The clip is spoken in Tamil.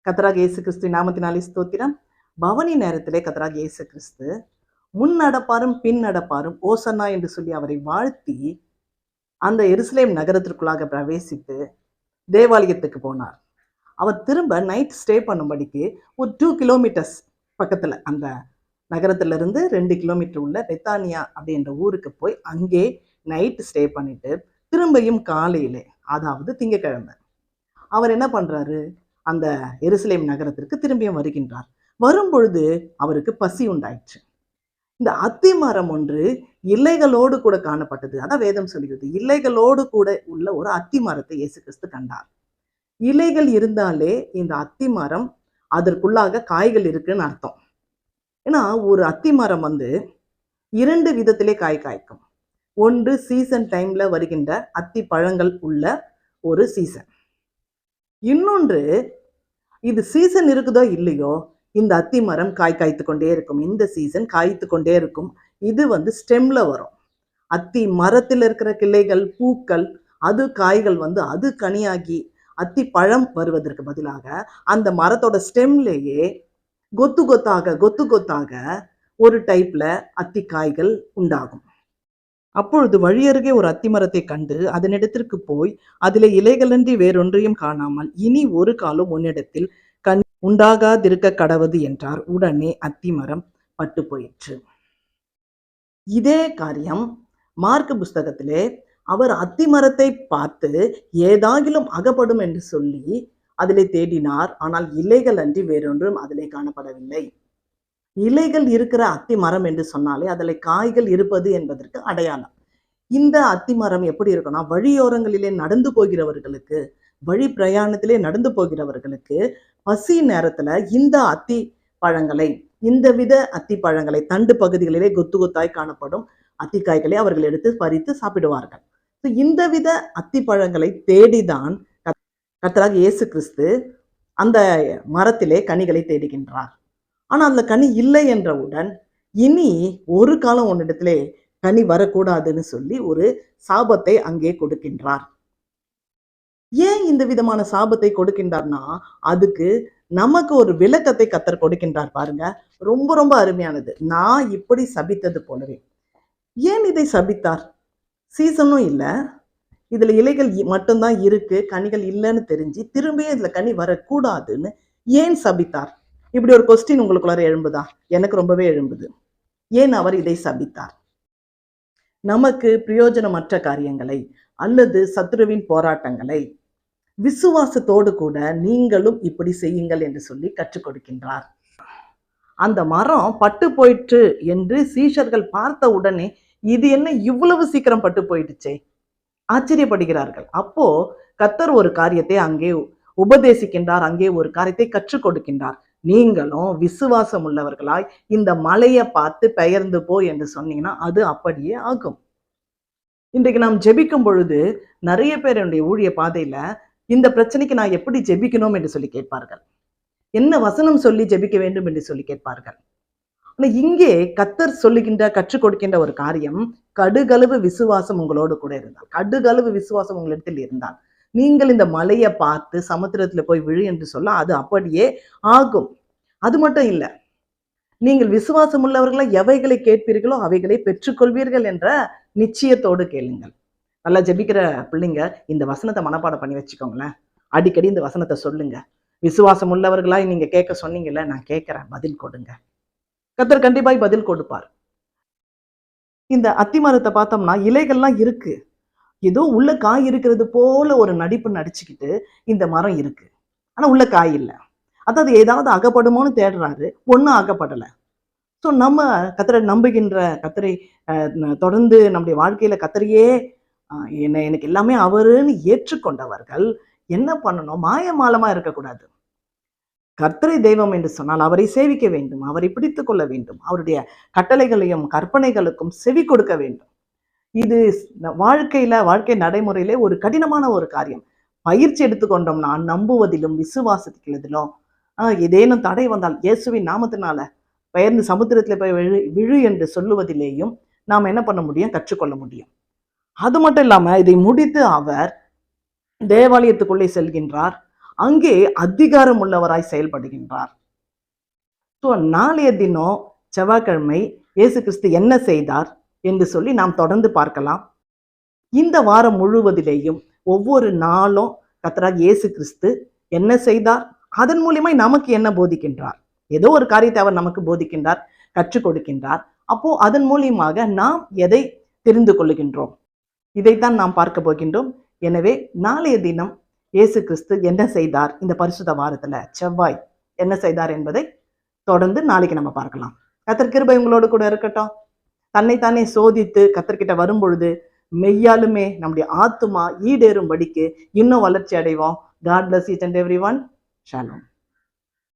கர்த்தராகிய இயேசு கிறிஸ்து நாமத்தினாலே ஸ்தோத்திரம். பவனி நேரத்திலே கர்த்தராகிய இயேசு கிறிஸ்து முன் நடப்பாரும் பின் நடப்பாரும் ஓசன்னா என்று சொல்லி அவரை வாழ்த்தி அந்த எருசலேம் நகரத்திற்குள்ளாக பிரவேசித்து தேவாலயத்துக்கு போனார். அவர் திரும்ப நைட் ஸ்டே பண்ணும்படிக்கு ஒரு 2 கிலோமீட்டர்ஸ் பக்கத்துல அந்த நகரத்திலிருந்து 2 கிலோமீட்டர் உள்ள பெத்தானியா அப்படின்ற ஊருக்கு போய் அங்கே நைட் ஸ்டே பண்ணிட்டு திரும்பியும் காலையிலே, அதாவது திங்கக்கிழமை, அவர் என்ன பண்றாரு, அந்த எருசலேம் நகரத்திற்கு திரும்பியும் வருகின்றார். வரும்பொழுது அவருக்கு பசி உண்டாயிற்று. இந்த அத்தி மரம் ஒன்று இலைகளோடு கூட காணப்பட்டது. அதான் வேதம் சொல்கிறது, இலைகளோடு கூட உள்ள ஒரு அத்தி மரத்தை இயேசு கிறிஸ்து கண்டார். இலைகள் இருந்தாலே இந்த அத்தி மரம் அதற்குள்ளாக காய்கள் இருக்குன்னு அர்த்தம். ஏன்னா ஒரு அத்தி மரம் 2 விதத்திலே காய் காய்க்கும். ஒன்று சீசன் டைம்ல வருகின்ற அத்தி பழங்கள் உள்ள ஒரு சீசன். இன்னொன்று, இது சீசன் இருக்குதோ இல்லையோ, இந்த அத்தி மரம் காய் காய்த்து கொண்டே இருக்கும். இந்த சீசன் காய்த்து கொண்டே இருக்கும். இது ஸ்டெம்ல வரும். அத்தி மரத்தில் இருக்கிற கிளைகள், பூக்கள், அது காய்கள் அது கனியாகி அத்தி பழம் வருவதற்கு பதிலாக அந்த மரத்தோட ஸ்டெம்லேயே கொத்து கொத்தாக ஒரு டைப்ல அத்தி காய்கள் உண்டாகும். அப்பொழுது வழியருகே ஒரு அத்தி மரத்தை கண்டு அதனிடத்திற்கு போய் அதிலே இலைகளன்றி வேறொன்றையும் காணாமல், இனி ஒரு காலம் உன்னிடத்தில் கனி உண்டாகாதிருக்க கடவது என்றார். உடனே அத்தி மரம் பட்டு போயிற்று. இதே காரியம் மார்க்கு புஸ்தகத்திலே அவர் அத்தி மரத்தை பார்த்து ஏதாகிலும் அகப்படும் என்று சொல்லி அதிலே தேடினார். ஆனால் இலைகள் அன்றி வேறொன்றும் அதிலே காணப்படவில்லை. இலைகள் இருக்கிற அத்தி மரம் என்று சொன்னாலே அதில் காய்கள் இருப்பது என்பதற்கு அடையாளம். இந்த அத்தி மரம் எப்படி இருக்குன்னா, வழியோரங்களிலே நடந்து போகிறவர்களுக்கு, வழி பிரயாணத்திலே நடந்து போகிறவர்களுக்கு பசி நேரத்துல இந்த அத்தி பழங்களை, இந்த வித அத்தி பழங்களை, தண்டு பகுதிகளிலே கொத்து கொத்தாய் காணப்படும் அத்திக்காய்களை அவர்கள் எடுத்து பறித்து சாப்பிடுவார்கள். இந்த வித அத்தி பழங்களை தேடிதான் கர்த்தராகிய இயேசு கிறிஸ்து அந்த மரத்திலே கனிகளை தேடுகின்றார். ஆனா அந்த கனி இல்லை என்றவுடன், இனி ஒரு காலம் உன்னிடத்திலே கனி வரக்கூடாதுன்னு சொல்லி ஒரு சாபத்தை அங்கே கொடுக்கின்றார். ஏன் இந்த விதமான சாபத்தை கொடுக்கின்றார்னா, அதுக்கு நமக்கு ஒரு விளக்கத்தை கர்த்தர் கொடுக்கின்றார். பாருங்க, ரொம்ப ரொம்ப அருமையானது. நான் இப்படி சபித்தது போலவே. ஏன் இதை சபித்தார்? சீசனும் இல்லை, இதுல இலைகள் மட்டும்தான் இருக்கு, கனிகள் இல்லைன்னு தெரிஞ்சு திரும்பியும் இதுல கனி வரக்கூடாதுன்னு ஏன் சபித்தார்? இப்படி ஒரு கொஸ்டின் உங்களுக்குள்ளார எழும்புதா? எனக்கு ரொம்பவே எழும்புது. ஏன் அவர் இதை சபித்தார்? நமக்கு பிரயோஜனமற்ற காரியங்களை அல்லது சத்துருவின் போராட்டங்களை விசுவாசத்தோடு கூட நீங்களும் இப்படி செய்யுங்கள் என்று சொல்லி கற்றுக் கொடுக்கின்றார். அந்த மரம் பட்டு போயிற்று என்று சீஷர்கள் பார்த்த உடனே, இது என்ன இவ்வளவு சீக்கிரம் பட்டு போயிடுச்சே, ஆச்சரியப்படுகிறார்கள். அப்போ கர்த்தர் ஒரு காரியத்தை அங்கே உபதேசிக்கின்றார், அங்கே ஒரு காரியத்தை கற்றுக் கொடுக்கின்றார். நீங்களும் விசுவாசம் உள்ளவர்களாய் இந்த மலையை பார்த்து பெயர்ந்து போ என்று சொன்னீங்கன்னா அது அப்படியே ஆகும். இன்றைக்கு நாம் ஜெபிக்கும் பொழுது நிறைய பேர் என்னுடைய ஊழிய பாதையில இந்த பிரச்சனைக்கு நான் எப்படி ஜெபிக்கணும் என்று சொல்லி கேட்பார்கள். என்ன வசனம் சொல்லி ஜெபிக்க வேண்டும் என்று சொல்லி கேட்பார்கள். ஆனா இங்கே கர்த்தர் சொல்லுகின்ற, கற்றுக் கொடுக்கின்ற ஒரு காரியம், கடுகளவு விசுவாசம் உங்களோடு கூட இருந்தால், கடுகளவு விசுவாசம் உங்களிடத்தில் இருந்தால், நீங்கள் இந்த மலையை பார்த்து சமுத்திரத்துல போய் விழு என்று சொல்ல அது அப்படியே ஆகும். அது மட்டும் இல்லை, நீங்கள் விசுவாசம் உள்ளவர்களை எவைகளை கேட்பீர்களோ அவைகளை பெற்றுக்கொள்வீர்கள் என்ற நிச்சயத்தோடு கேளுங்கள். நல்லா ஜெபிக்கிற பிள்ளைங்க இந்த வசனத்தை மனப்பாடம் பண்ணி வச்சுக்கோங்களேன். அடிக்கடி இந்த வசனத்தை சொல்லுங்க. விசுவாசம் உள்ளவர்களாய் நீங்க கேட்க சொன்னீங்கல்ல, நான் கேட்கிறேன், பதில் கொடுங்க. கர்த்தர் கண்டிப்பாய் பதில் கொடுப்பார். இந்த அத்தி மரத்தை பார்த்தோம்னா இலைகள்லாம் இருக்கு, ஏதோ உள்ள காய் இருக்கிறது போல ஒரு நடிப்பு நடிச்சுக்கிட்டு இந்த மரம் இருக்கு, ஆனா உள்ள காய் இல்லை. அதாவது ஏதாவது அகப்படுமோன்னு தேடுறாரு, ஒன்றும் அகப்படலை. ஸோ நம்ம கர்த்தரை நம்புகின்ற, கர்த்தரை தொடர்ந்து நம்முடைய வாழ்க்கையில கர்த்தரையே எனக்கு எல்லாமே அவருன்னு ஏற்றுக்கொண்டவர்கள் என்ன பண்ணணும்? மாயமாலமா இருக்கக்கூடாது. கர்த்தரை தெய்வம் என்று சொன்னால் அவரை சேவிக்க வேண்டும், அவரை பிடித்துக் கொள்ள வேண்டும், அவருடைய கட்டளைகளையும் கற்பனைகளுக்கும் செவி கொடுக்க வேண்டும். இது வாழ்க்கை நடைமுறையிலே ஒரு கடினமான ஒரு காரியம். பயிற்சி எடுத்துக்கொண்டோம்னா நம்புவதிலும் விசுவாசத்திலும் ஏதேனும் தடை வந்தால் இயேசுவின் நாமத்தினால பெயர்ந்து சமுத்திரத்துல போய் விழு என்று சொல்லுவதிலேயும் நாம் என்ன பண்ண முடியும்? கற்றுக்கொள்ள முடியும். அது மட்டும் இல்லாம இதை முடித்து அவர் தேவாலயத்துக்குள்ளே செல்கின்றார். அங்கே அதிகாரம் உள்ளவராய் செயல்படுகின்றார். ஸோ நாளைய தினம் செவ்வாய்க்கிழமை இயேசு கிறிஸ்து என்ன செய்தார் என்று சொல்லி நாம் தொடர்ந்து பார்க்கலாம். இந்த வாரம் முழுவதிலேயும் ஒவ்வொரு நாளும் கர்த்தராகிய இயேசு கிறிஸ்து என்ன செய்தார், அதன் மூலியமாய் நமக்கு என்ன போதிக்கின்றார். ஏதோ ஒரு காரியத்தை அவர் நமக்கு போதிக்கின்றார், கற்றுக் கொடுக்கின்றார். அப்போ அதன் மூலியமாக நாம் எதை தெரிந்து கொள்ளுகின்றோம், இதைத்தான் நாம் பார்க்க போகின்றோம். எனவே நாளைய தினம் இயேசு கிறிஸ்து என்ன செய்தார், இந்த பரிசுத்த வாரத்துல செவ்வாய் என்ன செய்தார் என்பதை தொடர்ந்து நாளைக்கு நம்ம பார்க்கலாம். கர்த்தர் கிருபை உங்களோடு கூட இருக்கட்டும். தன்னைத்தானே சோதித்து கர்த்தர்கிட்ட வரும் பொழுது மெய்யாலுமே நம்முடைய ஆத்துமா ஈடேறும்படிக்கு இன்னும் வளர்ச்சி அடைவோம். God bless each and everyone. Shalom.